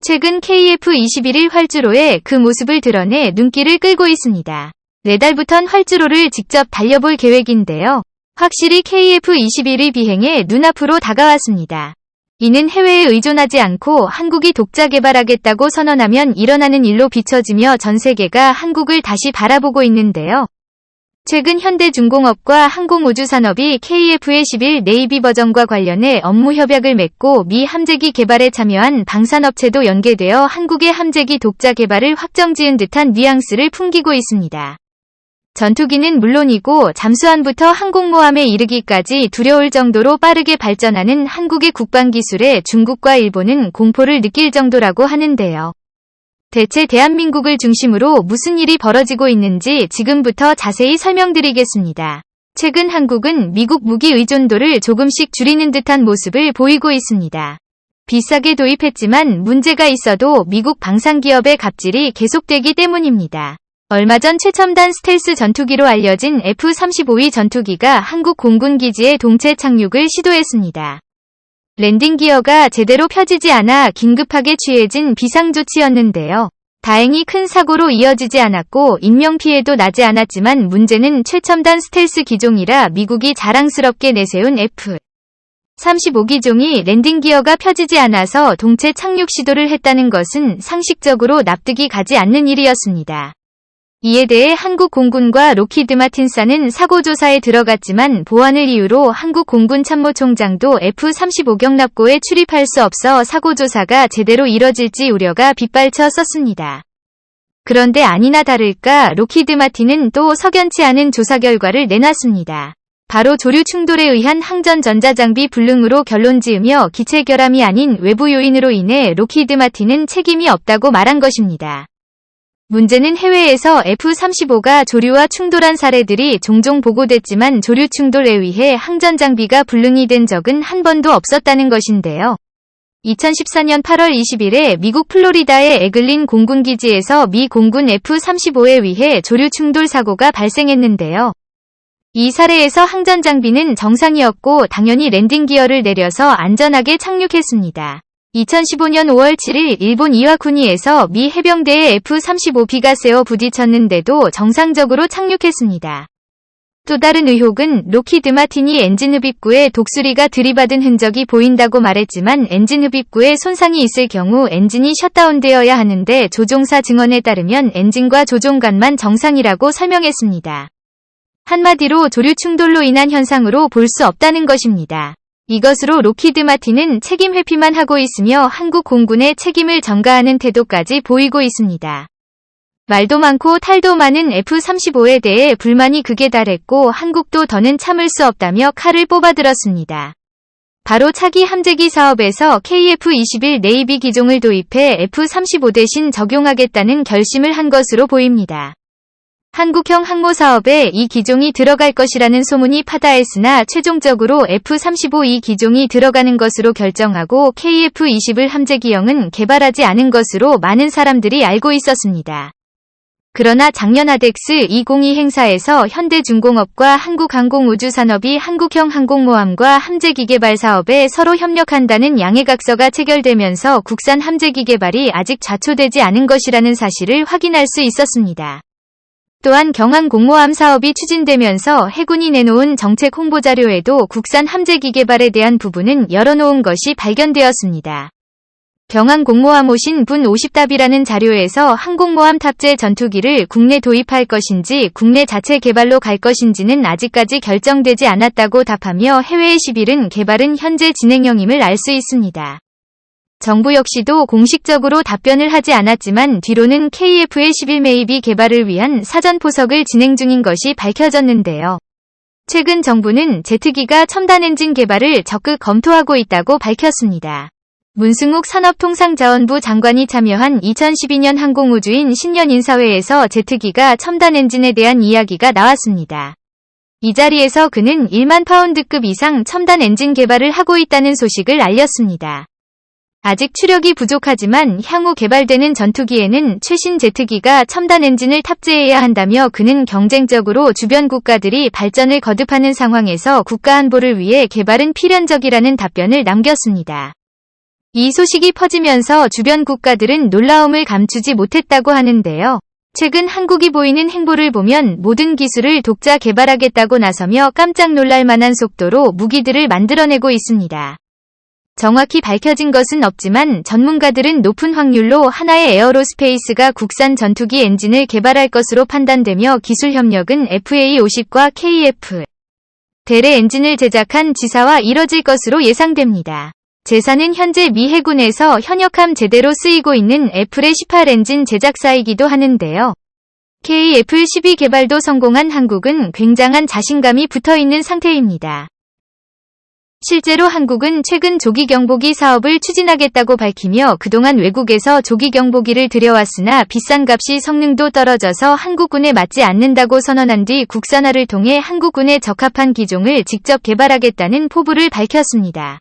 최근 KF-21 활주로에 그 모습을 드러내 눈길을 끌고 있습니다. 내달부턴 활주로를 직접 달려볼 계획인데요. 확실히 KF-21의 비행에 눈앞으로 다가왔습니다. 이는 해외에 의존하지 않고 한국이 독자 개발하겠다고 선언하면 일어나는 일로 비춰지며 전 세계가 한국을 다시 바라보고 있는데요. 최근 현대중공업과 항공우주산업이 KF-21 네이비 버전과 관련해 업무 협약을 맺고 미 함재기 개발에 참여한 방산업체도 연계되어 한국의 함재기 독자 개발을 확정지은 듯한 뉘앙스를 풍기고 있습니다. 전투기는 물론이고 잠수함부터 항공모함에 이르기까지 두려울 정도로 빠르게 발전하는 한국의 국방기술에 중국과 일본은 공포를 느낄 정도라고 하는데요. 대체 대한민국을 중심으로 무슨 일이 벌어지고 있는지 지금부터 자세히 설명드리겠습니다. 최근 한국은 미국 무기 의존도를 조금씩 줄이는 듯한 모습을 보이고 있습니다. 비싸게 도입했지만 문제가 있어도 미국 방산기업의 갑질이 계속되기 때문입니다. 얼마 전 최첨단 스텔스 전투기로 알려진 F-35E 전투기가 한국 공군 기지에 동체 착륙을 시도했습니다. 랜딩 기어가 제대로 펴지지 않아 긴급하게 취해진 비상조치였는데요. 다행히 큰 사고로 이어지지 않았고 인명피해도 나지 않았지만 문제는 최첨단 스텔스 기종이라 미국이 자랑스럽게 내세운 F-35 기종이 랜딩 기어가 펴지지 않아서 동체 착륙 시도를 했다는 것은 상식적으로 납득이 가지 않는 일이었습니다. 이에 대해 한국 공군과 로키드 마틴사는 사고 조사에 들어갔지만 보안을 이유로 한국 공군 참모총장도 F-35 경납고에 출입할 수 없어 사고 조사가 제대로 이뤄질지 우려가 빗발쳤었습니다. 그런데 아니나 다를까 로키드 마틴은 또 석연치 않은 조사 결과를 내놨습니다. 바로 조류 충돌에 의한 항전 전자장비 불능으로 결론지으며 기체 결함이 아닌 외부 요인으로 인해 로키드 마틴은 책임이 없다고 말한 것입니다. 문제는 해외에서 F-35가 조류와 충돌한 사례들이 종종 보고됐지만 조류 충돌에 의해 항전 장비가 불능이 된 적은 한 번도 없었다는 것인데요. 2014년 8월 20일에 미국 플로리다의 에글린 공군기지에서 미 공군 F-35에 의해 조류 충돌 사고가 발생했는데요. 이 사례에서 항전 장비는 정상이었고 당연히 랜딩 기어를 내려서 안전하게 착륙했습니다. 2015년 5월 7일 일본 이와쿠니에서 미 해병대의 F-35B가 세워 부딪혔는데도 정상적으로 착륙했습니다. 또 다른 의혹은 로키드 마틴이 엔진 흡입구에 독수리가 들이받은 흔적이 보인다고 말했지만 엔진 흡입구에 손상이 있을 경우 엔진이 셧다운되어야 하는데 조종사 증언에 따르면 엔진과 조종관만 정상이라고 설명했습니다. 한마디로 조류 충돌로 인한 현상으로 볼 수 없다는 것입니다. 이것으로 로키드 마틴은 책임 회피만 하고 있으며 한국 공군의 책임을 전가하는 태도까지 보이고 있습니다. 말도 많고 탈도 많은 F-35에 대해 불만이 극에 달했고 한국도 더는 참을 수 없다며 칼을 뽑아들었습니다. 바로 차기 함재기 사업에서 KF-21 네이비 기종을 도입해 F-35 대신 적용하겠다는 결심을 한 것으로 보입니다. 한국형 항모사업에 이 기종이 들어갈 것이라는 소문이 파다했으나 최종적으로 F-35E 기종이 들어가는 것으로 결정하고 KF-20을 함재기형은 개발하지 않은 것으로 많은 사람들이 알고 있었습니다. 그러나 작년 아덱스 2022 행사에서 현대중공업과 한국항공우주산업이 한국형 항공모함과 함재기 개발 사업에 서로 협력한다는 양해각서가 체결되면서 국산 함재기 개발이 아직 좌초되지 않은 것이라는 사실을 확인할 수 있었습니다. 또한 경항 공모함 사업이 추진되면서 해군이 내놓은 정책 홍보자료에도 국산 함재기 개발에 대한 부분은 열어놓은 것이 발견되었습니다. 경항 공모함 오신 분 50답이라는 자료에서 항공모함 탑재 전투기를 국내 도입할 것인지 국내 자체 개발로 갈 것인지는 아직까지 결정되지 않았다고 답하며 해외의 11은 개발은 현재 진행형임을 알 수 있습니다. 정부 역시도 공식적으로 답변을 하지 않았지만 뒤로는 KF-11 네이비 개발을 위한 사전 포석을 진행 중인 것이 밝혀졌는데요. 최근 정부는 제트기가 첨단 엔진 개발을 적극 검토하고 있다고 밝혔습니다. 문승욱 산업통상자원부 장관이 참여한 2012년 항공우주인 신년 인사회에서 제트기가 첨단 엔진에 대한 이야기가 나왔습니다. 이 자리에서 그는 1만 파운드급 이상 첨단 엔진 개발을 하고 있다는 소식을 알렸습니다. 아직 추력이 부족하지만 향후 개발되는 전투기에는 최신 제트기가 첨단 엔진을 탑재해야 한다며 그는 경쟁적으로 주변 국가들이 발전을 거듭하는 상황에서 국가 안보를 위해 개발은 필연적이라는 답변을 남겼습니다. 이 소식이 퍼지면서 주변 국가들은 놀라움을 감추지 못했다고 하는데요. 최근 한국이 보이는 행보를 보면 모든 기술을 독자 개발하겠다고 나서며 깜짝 놀랄 만한 속도로 무기들을 만들어내고 있습니다. 정확히 밝혀진 것은 없지만 전문가들은 높은 확률로 하나의 에어로스페이스가 국산 전투기 엔진을 개발할 것으로 판단되며 기술 협력은 FA-50과 KF 델의 엔진을 제작한 지사와 이뤄질 것으로 예상됩니다. 제사는 현재 미 해군에서 현역함 제대로 쓰이고 있는 애플의 18 엔진 제작사이기도 하는데요. KF-12 개발도 성공한 한국은 굉장한 자신감이 붙어있는 상태입니다. 실제로 한국은 최근 조기경보기 사업을 추진하겠다고 밝히며 그동안 외국에서 조기경보기를 들여왔으나 비싼 값이 성능도 떨어져서 한국군에 맞지 않는다고 선언한 뒤 국산화를 통해 한국군에 적합한 기종을 직접 개발하겠다는 포부를 밝혔습니다.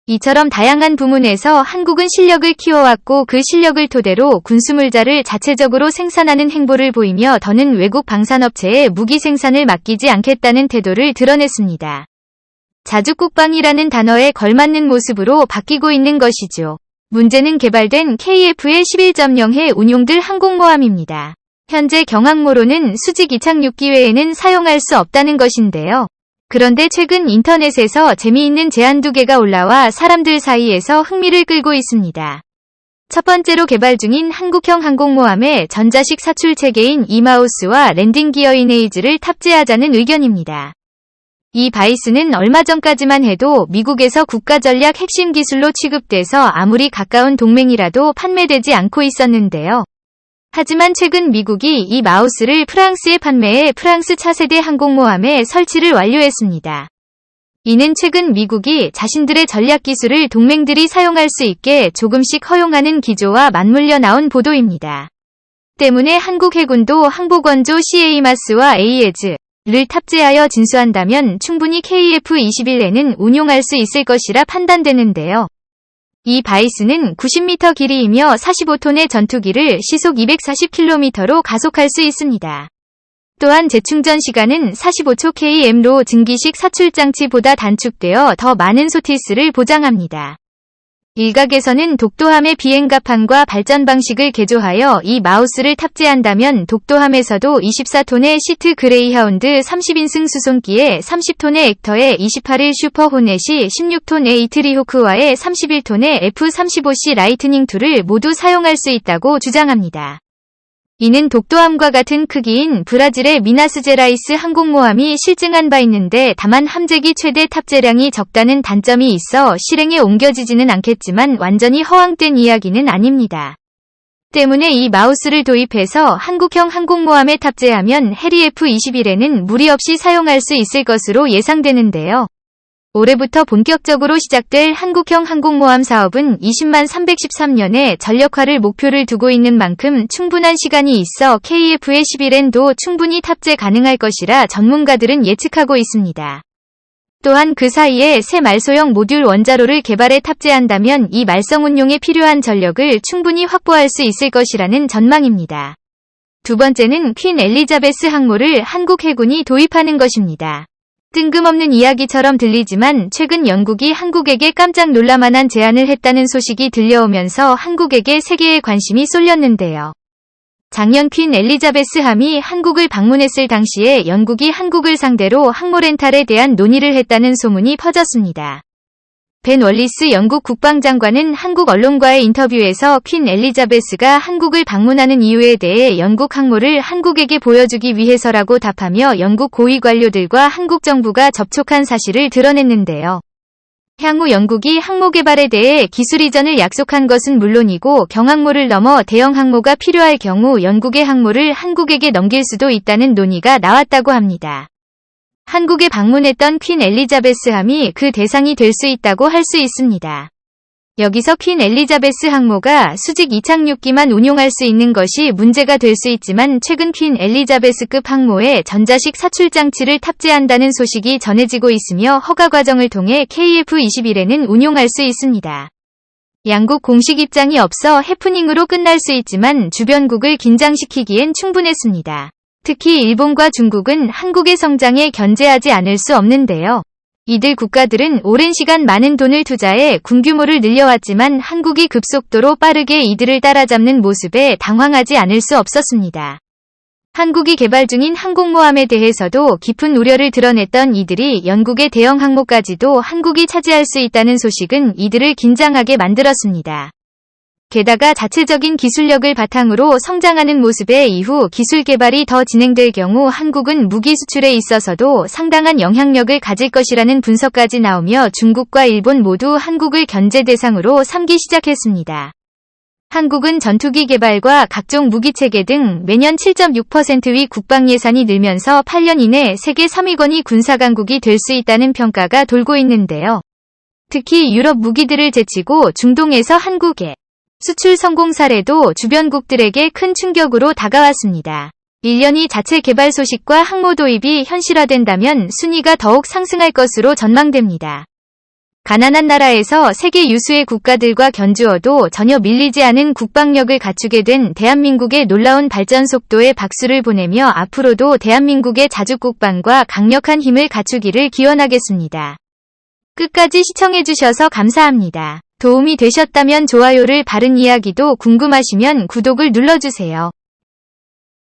이처럼 다양한 부문에서 한국은 실력을 키워왔고 그 실력을 토대로 군수물자를 자체적으로 생산하는 행보를 보이며 더는 외국 방산업체에 무기 생산을 맡기지 않겠다는 태도를 드러냈습니다. 자주국방이라는 단어에 걸맞는 모습으로 바뀌고 있는 것이죠. 문제는 개발된 KF의 11.0해 운용들 항공모함입니다. 현재 경항모로는 수직 이착륙기 외에는 사용할 수 없다는 것인데요. 그런데 최근 인터넷에서 재미있는 제안 2개가 올라와 사람들 사이에서 흥미를 끌고 있습니다. 첫 번째로 개발 중인 한국형 항공모함에 전자식 사출 체계인 이마우스와 랜딩 기어 이네이즈를 탑재하자는 의견입니다. 이 바이스는 얼마 전까지만 해도 미국에서 국가전략 핵심 기술로 취급돼서 아무리 가까운 동맹이라도 판매되지 않고 있었는데요. 하지만 최근 미국이 이 마우스를 프랑스에 판매해 프랑스 차세대 항공모함에 설치를 완료했습니다. 이는 최근 미국이 자신들의 전략 기술을 동맹들이 사용할 수 있게 조금씩 허용하는 기조와 맞물려 나온 보도입니다. 때문에 한국 해군도 항복원조 CAMAS와 AES를 탑재하여 진수한다면 충분히 KF-21에는 운용할 수 있을 것이라 판단되는데요. 이 바이스는 90m 길이이며 45톤의 전투기를 시속 240km로 가속할 수 있습니다. 또한 재충전 시간은 45초 km로 증기식 사출장치보다 단축되어 더 많은 소티스를 보장합니다. 일각에서는 독도함의 비행갑판과 발전 방식을 개조하여 이 마우스를 탑재한다면 독도함에서도 24톤의 시트 그레이하운드 30인승 수송기에 30톤의 액터에 28일 슈퍼 호넷이 16톤의 이트리호크와의 31톤의 F-35C 라이트닝2를 모두 사용할 수 있다고 주장합니다. 이는 독도함과 같은 크기인 브라질의 미나스제라이스 항공모함이 실증한 바 있는데 다만 함재기 최대 탑재량이 적다는 단점이 있어 실행에 옮겨지지는 않겠지만 완전히 허황된 이야기는 아닙니다. 때문에 이 마우스를 도입해서 한국형 항공모함에 탑재하면 해리 F-21에는 무리 없이 사용할 수 있을 것으로 예상되는데요. 올해부터 본격적으로 시작될 한국형 항공모함 사업은 20만 313년에 전력화를 목표를 두고 있는 만큼 충분한 시간이 있어 KF의 11N도 충분히 탑재 가능할 것이라 전문가들은 예측하고 있습니다. 또한 그 사이에 새 말소형 모듈 원자로를 개발해 탑재한다면 이 말성 운용에 필요한 전력을 충분히 확보할 수 있을 것이라는 전망입니다. 두 번째는 퀸 엘리자베스 항모를 한국 해군이 도입하는 것입니다. 뜬금없는 이야기처럼 들리지만 최근 영국이 한국에게 깜짝 놀랄만한 제안을 했다는 소식이 들려오면서 한국에게 세계의 관심이 쏠렸는데요. 작년 퀸 엘리자베스함이 한국을 방문했을 당시에 영국이 한국을 상대로 항모 렌탈에 대한 논의를 했다는 소문이 퍼졌습니다. 벤 월리스 영국 국방장관은 한국 언론과의 인터뷰에서 퀸 엘리자베스가 한국을 방문하는 이유에 대해 영국 항모를 한국에게 보여주기 위해서라고 답하며 영국 고위 관료들과 한국 정부가 접촉한 사실을 드러냈는데요. 향후 영국이 항모 개발에 대해 기술 이전을 약속한 것은 물론이고 경항모를 넘어 대형 항모가 필요할 경우 영국의 항모를 한국에게 넘길 수도 있다는 논의가 나왔다고 합니다. 한국에 방문했던 퀸 엘리자베스함이 그 대상이 될 수 있다고 할 수 있습니다. 여기서 퀸 엘리자베스 항모가 수직 이착륙기만 운용할 수 있는 것이 문제가 될 수 있지만 최근 퀸 엘리자베스급 항모에 전자식 사출장치를 탑재한다는 소식이 전해지고 있으며 허가 과정을 통해 KF-21에는 운용할 수 있습니다. 양국 공식 입장이 없어 해프닝으로 끝날 수 있지만 주변국을 긴장시키기엔 충분했습니다. 특히 일본과 중국은 한국의 성장에 견제하지 않을 수 없는데요. 이들 국가들은 오랜 시간 많은 돈을 투자해 군 규모를 늘려왔지만 한국이 급속도로 빠르게 이들을 따라잡는 모습에 당황하지 않을 수 없었습니다. 한국이 개발 중인 항공모함에 대해서도 깊은 우려를 드러냈던 이들이 영국의 대형 항모까지도 한국이 차지할 수 있다는 소식은 이들을 긴장하게 만들었습니다. 게다가 자체적인 기술력을 바탕으로 성장하는 모습에 이후 기술 개발이 더 진행될 경우 한국은 무기 수출에 있어서도 상당한 영향력을 가질 것이라는 분석까지 나오며 중국과 일본 모두 한국을 견제 대상으로 삼기 시작했습니다. 한국은 전투기 개발과 각종 무기체계 등 매년 7.6%의 국방 예산이 늘면서 8년 이내 세계 3위권의 군사강국이 될 수 있다는 평가가 돌고 있는데요. 특히 유럽 무기들을 제치고 중동에서 한국의 수출 성공 사례도 주변국들에게 큰 충격으로 다가왔습니다. 1년이 자체 개발 소식과 항모 도입이 현실화된다면 순위가 더욱 상승할 것으로 전망됩니다. 가난한 나라에서 세계 유수의 국가들과 견주어도 전혀 밀리지 않은 국방력을 갖추게 된 대한민국의 놀라운 발전 속도에 박수를 보내며 앞으로도 대한민국의 자주국방과 강력한 힘을 갖추기를 기원하겠습니다. 끝까지 시청해주셔서 감사합니다. 도움이 되셨다면 좋아요를 바른 이야기도 궁금하시면 구독을 눌러주세요.